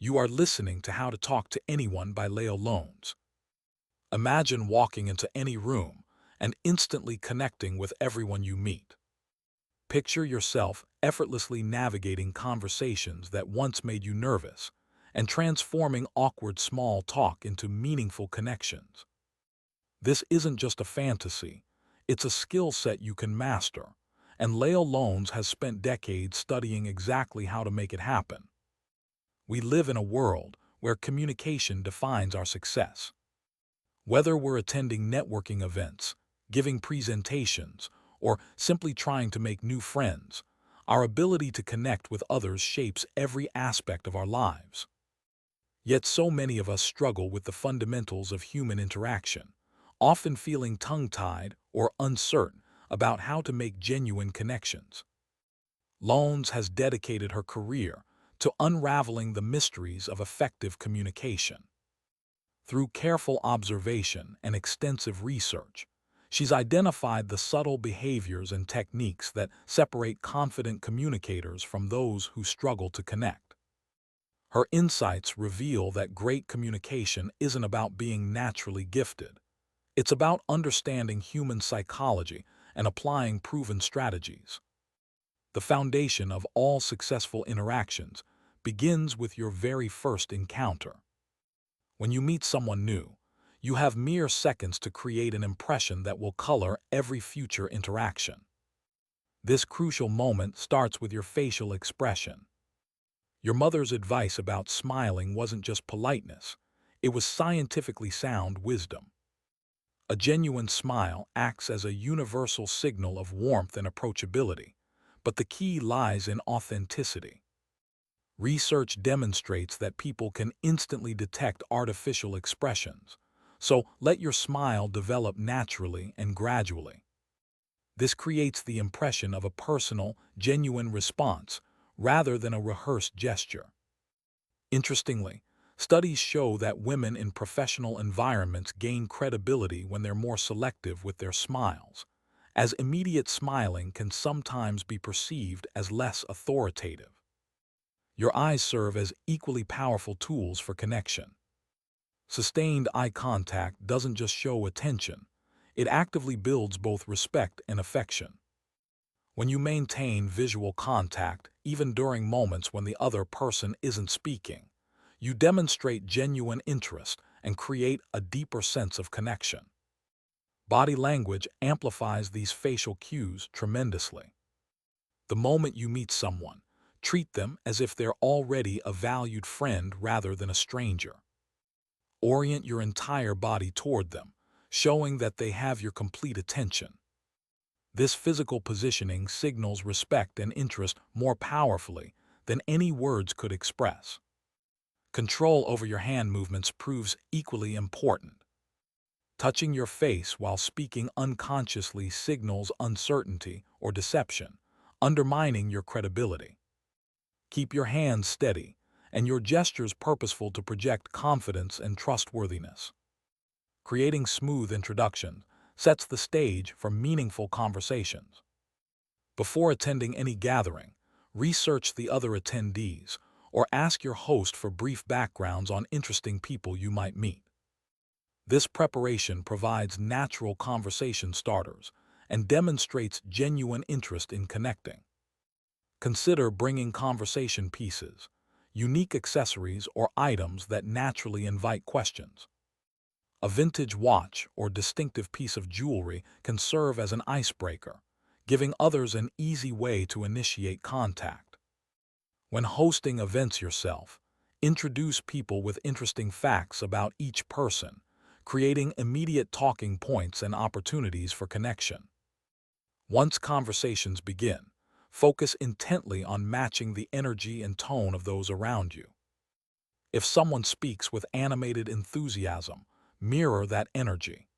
You are listening to How to Talk to Anyone by Leil Lowndes. Imagine walking into any room and instantly connecting with everyone you meet. Picture yourself effortlessly navigating conversations that once made you nervous and transforming awkward small talk into meaningful connections. This isn't just a fantasy, it's a skill set you can master, and Leil Lowndes has spent decades studying exactly how to make it happen. We live in a world where communication defines our success. Whether we're attending networking events, giving presentations, or simply trying to make new friends, our ability to connect with others shapes every aspect of our lives. Yet so many of us struggle with the fundamentals of human interaction, often feeling tongue-tied or uncertain about how to make genuine connections. Lowndes has dedicated her career to unraveling the mysteries of effective communication. Through careful observation and extensive research, she's identified the subtle behaviors and techniques that separate confident communicators from those who struggle to connect. Her insights reveal that great communication isn't about being naturally gifted. It's about understanding human psychology and applying proven strategies. The foundation of all successful interactions begins with your very first encounter. When you meet someone new, you have mere seconds to create an impression that will color every future interaction. This crucial moment starts with your facial expression. Your mother's advice about smiling wasn't just politeness, it was scientifically sound wisdom. A genuine smile acts as a universal signal of warmth and approachability, but the key lies in authenticity. Research demonstrates that people can instantly detect artificial expressions, so let your smile develop naturally and gradually. This creates the impression of a personal, genuine response rather than a rehearsed gesture. Interestingly, studies show that women in professional environments gain credibility when they're more selective with their smiles, as immediate smiling can sometimes be perceived as less authoritative. Your eyes serve as equally powerful tools for connection. Sustained eye contact doesn't just show attention, it actively builds both respect and affection. When you maintain visual contact, even during moments when the other person isn't speaking, you demonstrate genuine interest and create a deeper sense of connection. Body language amplifies these facial cues tremendously. The moment you meet someone, treat them as if they're already a valued friend rather than a stranger. Orient your entire body toward them, showing that they have your complete attention. This physical positioning signals respect and interest more powerfully than any words could express. Control over your hand movements proves equally important. Touching your face while speaking unconsciously signals uncertainty or deception, undermining your credibility. Keep your hands steady and your gestures purposeful to project confidence and trustworthiness. Creating smooth introductions sets the stage for meaningful conversations. Before attending any gathering, research the other attendees or ask your host for brief backgrounds on interesting people you might meet. This preparation provides natural conversation starters and demonstrates genuine interest in connecting. Consider bringing conversation pieces, unique accessories or items that naturally invite questions. A vintage watch or distinctive piece of jewelry can serve as an icebreaker, giving others an easy way to initiate contact. When hosting events yourself, introduce people with interesting facts about each person, creating immediate talking points and opportunities for connection. Once conversations begin, focus intently on matching the energy and tone of those around you. If someone speaks with animated enthusiasm, mirror that energy.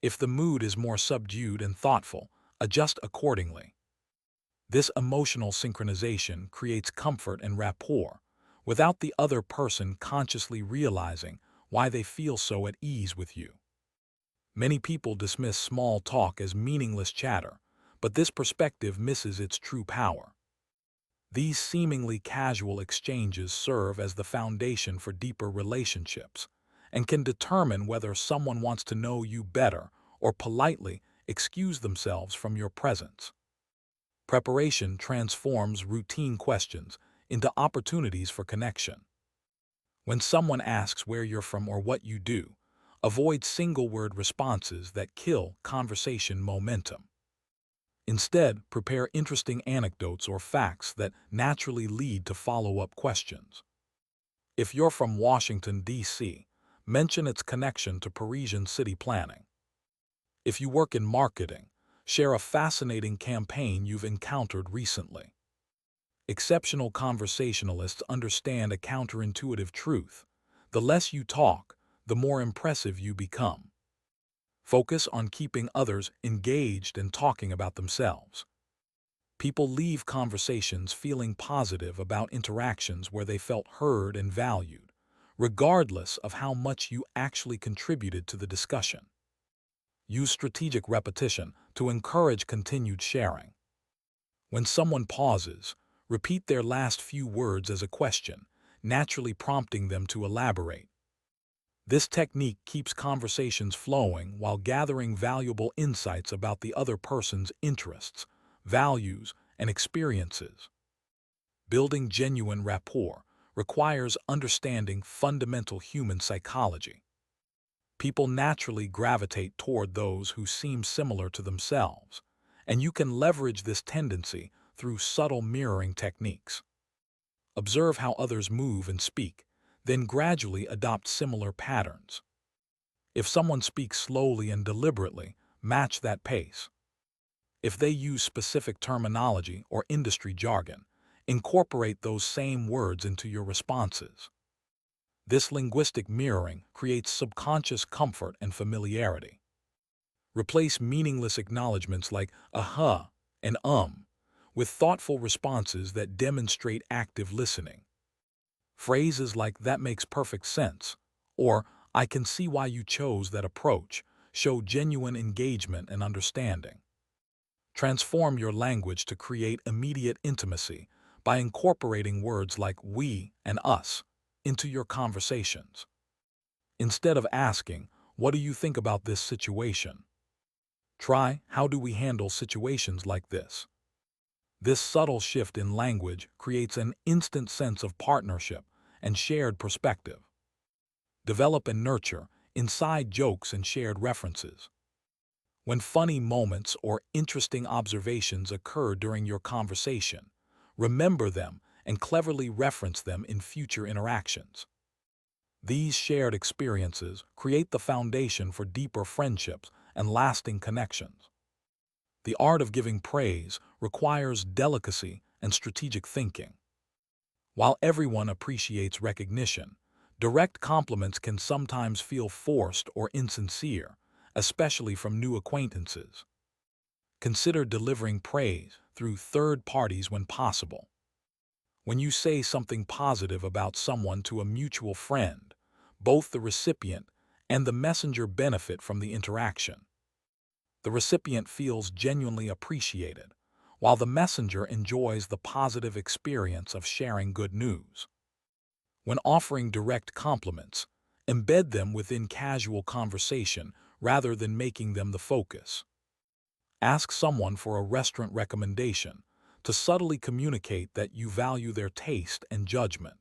If the mood is more subdued and thoughtful, adjust accordingly. This emotional synchronization creates comfort and rapport, without the other person consciously realizing why they feel so at ease with you. Many people dismiss small talk as meaningless chatter, but this perspective misses its true power. These seemingly casual exchanges serve as the foundation for deeper relationships and can determine whether someone wants to know you better or politely excuse themselves from your presence. Preparation transforms routine questions into opportunities for connection. When someone asks where you're from or what you do, avoid single-word responses that kill conversation momentum. Instead, prepare interesting anecdotes or facts that naturally lead to follow-up questions. If you're from Washington, D.C., mention its connection to Parisian city planning. If you work in marketing, share a fascinating campaign you've encountered recently. Exceptional conversationalists understand a counterintuitive truth. The less you talk, the more impressive you become. Focus on keeping others engaged and talking about themselves. People leave conversations feeling positive about interactions where they felt heard and valued, regardless of how much you actually contributed to the discussion. Use strategic repetition to encourage continued sharing. When someone pauses, repeat their last few words as a question, naturally prompting them to elaborate. This technique keeps conversations flowing while gathering valuable insights about the other person's interests, values, and experiences. Building genuine rapport requires understanding fundamental human psychology. People naturally gravitate toward those who seem similar to themselves, and you can leverage this tendency through subtle mirroring techniques. Observe how others move and speak, then gradually adopt similar patterns. If someone speaks slowly and deliberately, match that pace. If they use specific terminology or industry jargon, incorporate those same words into your responses. This linguistic mirroring creates subconscious comfort and familiarity. Replace meaningless acknowledgments like "uh-huh" and with thoughtful responses that demonstrate active listening. Phrases like "that makes perfect sense" or "I can see why you chose that approach" show genuine engagement and understanding. Transform your language to create immediate intimacy by incorporating words like "we" and "us" into your conversations. Instead of asking, "What do you think about this situation?" try, "How do we handle situations like this?" This subtle shift in language creates an instant sense of partnership and shared perspective. Develop and nurture inside jokes and shared references. When funny moments or interesting observations occur during your conversation, remember them and cleverly reference them in future interactions. These shared experiences create the foundation for deeper friendships and lasting connections. The art of giving praise requires delicacy and strategic thinking. While everyone appreciates recognition, direct compliments can sometimes feel forced or insincere, especially from new acquaintances. Consider delivering praise through third parties when possible. When you say something positive about someone to a mutual friend, both the recipient and the messenger benefit from the interaction. The recipient feels genuinely appreciated, while the messenger enjoys the positive experience of sharing good news. When offering direct compliments, embed them within casual conversation rather than making them the focus. Ask someone for a restaurant recommendation to subtly communicate that you value their taste and judgment.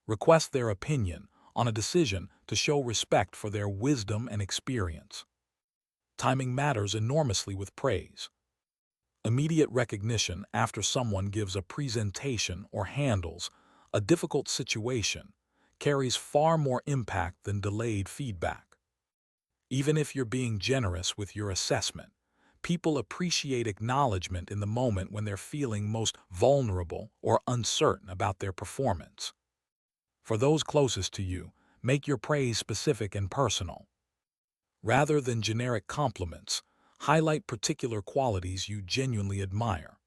Request their opinion on a decision to show respect for their wisdom and experience. Timing matters enormously with praise. Immediate recognition after someone gives a presentation or handles a difficult situation carries far more impact than delayed feedback. Even if you're being generous with your assessment, people appreciate acknowledgement in the moment when they're feeling most vulnerable or uncertain about their performance. For those closest to you, make your praise specific and personal. Rather than generic compliments, highlight particular qualities you genuinely admire.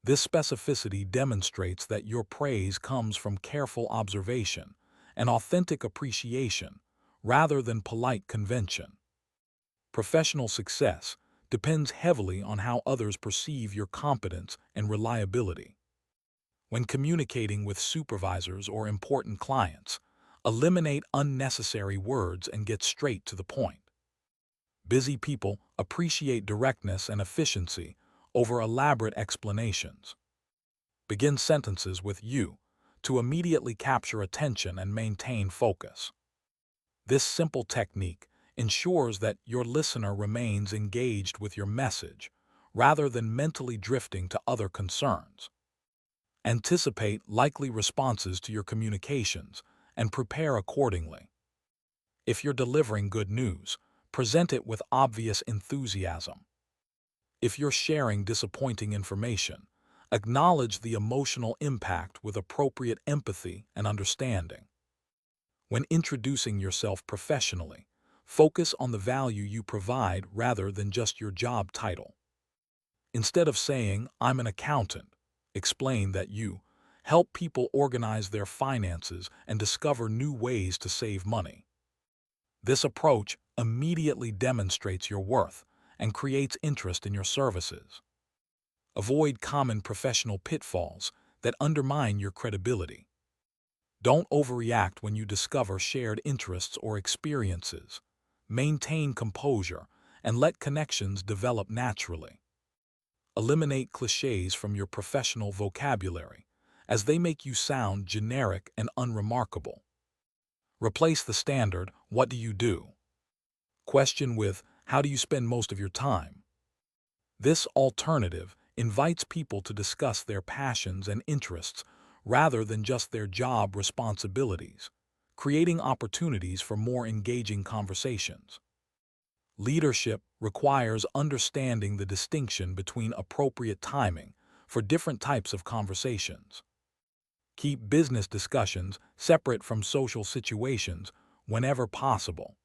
This specificity demonstrates that your praise comes from careful observation and authentic appreciation rather than polite convention. Professional success depends heavily on how others perceive your competence and reliability. When communicating with supervisors or important clients, eliminate unnecessary words and get straight to the point. Busy people appreciate directness and efficiency over elaborate explanations. Begin sentences with "you" to immediately capture attention and maintain focus. This simple technique ensures that your listener remains engaged with your message rather than mentally drifting to other concerns. Anticipate likely responses to your communications and prepare accordingly. If you're delivering good news, present it with obvious enthusiasm. If you're sharing disappointing information, acknowledge the emotional impact with appropriate empathy and understanding. When introducing yourself professionally, focus on the value you provide rather than just your job title. Instead of saying, "I'm an accountant," explain that you help people organize their finances and discover new ways to save money. This approach immediately demonstrates your worth and creates interest in your services. Avoid common professional pitfalls that undermine your credibility. Don't overreact when you discover shared interests or experiences. Maintain composure and let connections develop naturally. Eliminate cliches from your professional vocabulary, as they make you sound generic and unremarkable. Replace the standard "what do you do?" question with "how do you spend most of your time?" This alternative invites people to discuss their passions and interests rather than just their job responsibilities, creating opportunities for more engaging conversations. Leadership requires understanding the distinction between appropriate timing for different types of conversations. Keep business discussions separate from social situations whenever possible.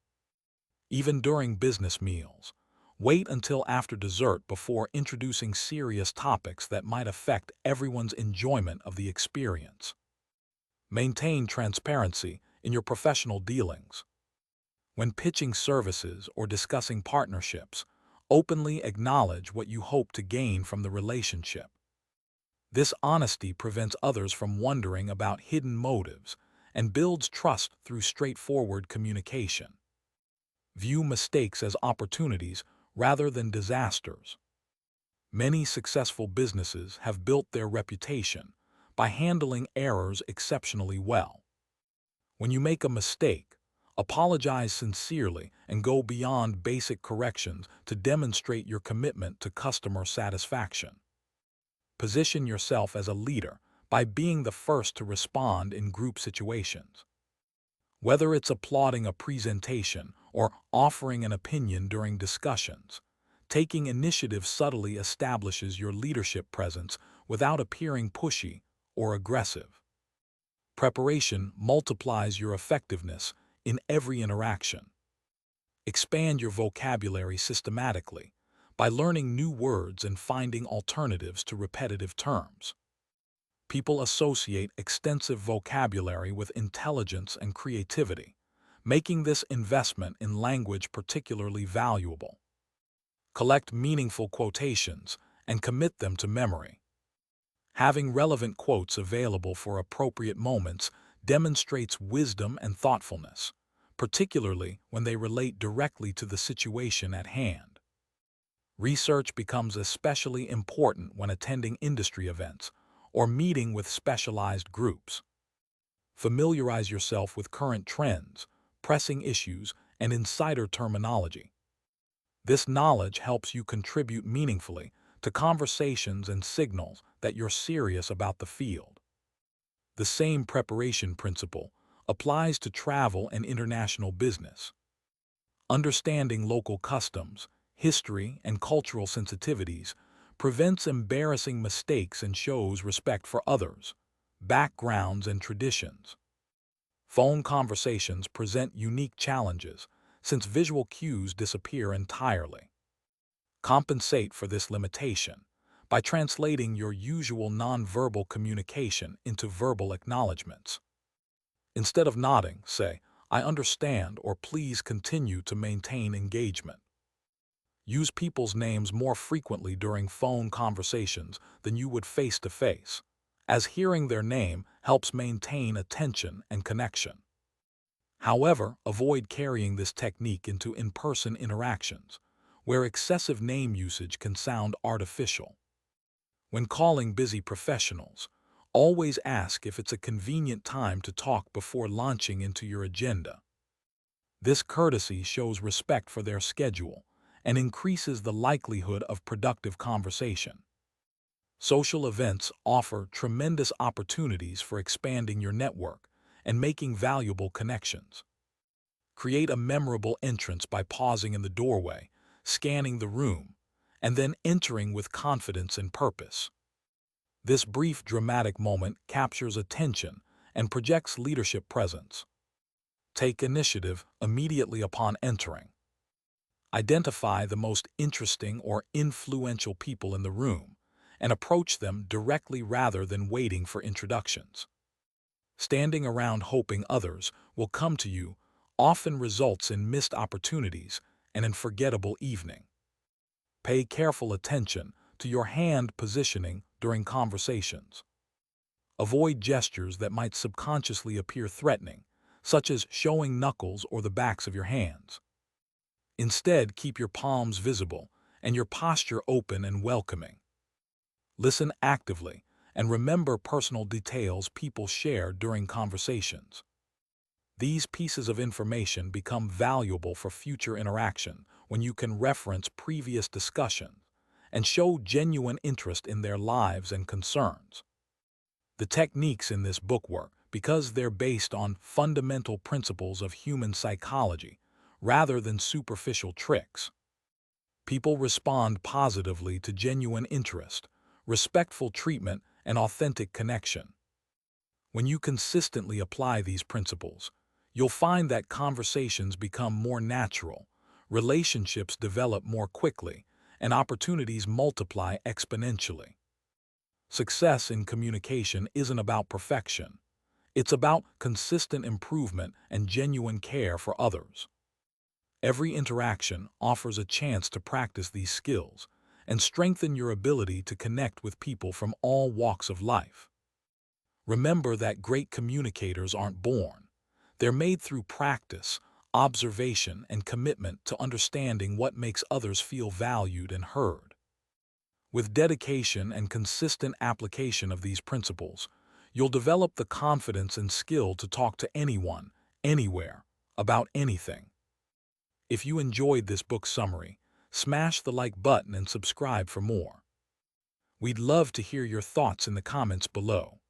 Even during business meals, wait until after dessert before introducing serious topics that might affect everyone's enjoyment of the experience. Maintain transparency in your professional dealings. When pitching services or discussing partnerships, openly acknowledge what you hope to gain from the relationship. This honesty prevents others from wondering about hidden motives and builds trust through straightforward communication. View mistakes as opportunities rather than disasters. Many successful businesses have built their reputation by handling errors exceptionally well. When you make a mistake, apologize sincerely and go beyond basic corrections to demonstrate your commitment to customer satisfaction. Position yourself as a leader by being the first to respond in group situations. Whether it's applauding a presentation or offering an opinion during discussions, taking initiative subtly establishes your leadership presence without appearing pushy or aggressive. Preparation multiplies your effectiveness in every interaction. Expand your vocabulary systematically by learning new words and finding alternatives to repetitive terms. People associate extensive vocabulary with intelligence and creativity, making this investment in language particularly valuable. Collect meaningful quotations and commit them to memory. Having relevant quotes available for appropriate moments demonstrates wisdom and thoughtfulness, particularly when they relate directly to the situation at hand. Research becomes especially important when attending industry events or meeting with specialized groups. Familiarize yourself with current trends, pressing issues, and insider terminology. This knowledge helps you contribute meaningfully to conversations and signals that you're serious about the field. The same preparation principle applies to travel and international business. Understanding local customs, history, and cultural sensitivities prevents embarrassing mistakes and shows respect for others, backgrounds, and traditions. Phone conversations present unique challenges since visual cues disappear entirely. Compensate for this limitation by translating your usual nonverbal communication into verbal acknowledgments. Instead of nodding, say, "I understand," or "please continue," to maintain engagement. Use people's names more frequently during phone conversations than you would face-to-face, as hearing their name helps maintain attention and connection. However, avoid carrying this technique into in-person interactions, where excessive name usage can sound artificial. When calling busy professionals, always ask if it's a convenient time to talk before launching into your agenda. This courtesy shows respect for their schedule and increases the likelihood of productive conversation. Social events offer tremendous opportunities for expanding your network and making valuable connections. Create a memorable entrance by pausing in the doorway, scanning the room, and then entering with confidence and purpose. This brief dramatic moment captures attention and projects leadership presence. Take initiative immediately upon entering. Identify the most interesting or influential people in the room and approach them directly rather than waiting for introductions. Standing around hoping others will come to you often results in missed opportunities and an unforgettable evening. Pay careful attention to your hand positioning during conversations. Avoid gestures that might subconsciously appear threatening, such as showing knuckles or the backs of your hands. Instead, keep your palms visible and your posture open and welcoming. Listen actively and remember personal details people share during conversations. These pieces of information become valuable for future interaction when you can reference previous discussions and show genuine interest in their lives and concerns. The techniques in this book work because they're based on fundamental principles of human psychology rather than superficial tricks. People respond positively to genuine interest, respectful treatment, and authentic connection. When you consistently apply these principles, you'll find that conversations become more natural, relationships develop more quickly, and opportunities multiply exponentially. Success in communication isn't about perfection. It's about consistent improvement and genuine care for others. Every interaction offers a chance to practice these skills and strengthen your ability to connect with people from all walks of life. Remember that great communicators aren't born. They're made through practice, observation, and commitment to understanding what makes others feel valued and heard. With dedication and consistent application of these principles, you'll develop the confidence and skill to talk to anyone, anywhere, about anything. If you enjoyed this book summary, smash the like button and subscribe for more. We'd love to hear your thoughts in the comments below.